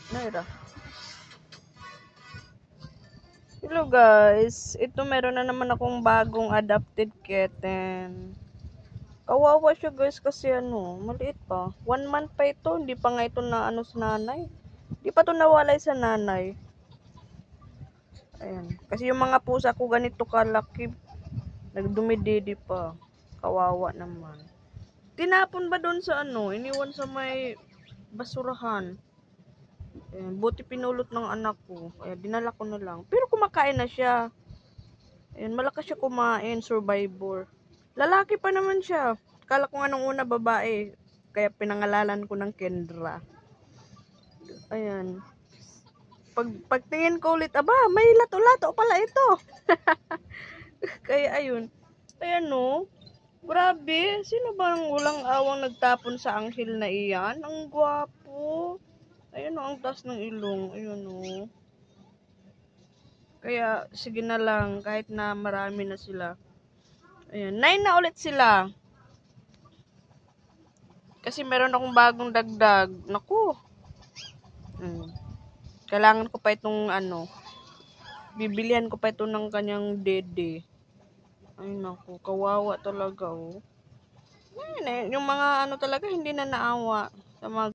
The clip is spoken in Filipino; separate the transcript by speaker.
Speaker 1: Naira. Hello guys, ito meron na naman akong bagong adopted kitten. Kawawa siya guys kasi maliit pa. 1 month pa ito, hindi pa nga ito na sa nanay. Hindi pa ito nawalay sa nanay. Ayan. Kasi yung mga pusa ko ganito kalaki, nagdumididi pa. Kawawa naman. Tinapon ba doon sa iniwan sa may basurahan. Ayan, buti pinulot ng anak ko. Kaya dinala ko na lang. Pero kumakain na siya. Ayan, malakas siya kumain, survivor. Lalaki pa naman siya. Kala ko nga nung una babae. Kaya pinangalanan ko ng Kendra. Ayan. Pagtingin ko ulit, aba, may lato-lato pala ito. Kaya ayun. Ayan grabe. Sino bang walang awang nagtapon sa anghel na iyan? Ang gwapo. Ayun ang taas ng ilong. Ayun Kaya, sige na lang. Kahit na marami na sila. Ayan. 9 na ulit sila. Kasi meron akong bagong dagdag. Naku. Kailangan ko pa itong bibilihan ko pa ito ng kanyang dede. Ay naku, kawawa talaga Yung mga talaga hindi na naawa sa mga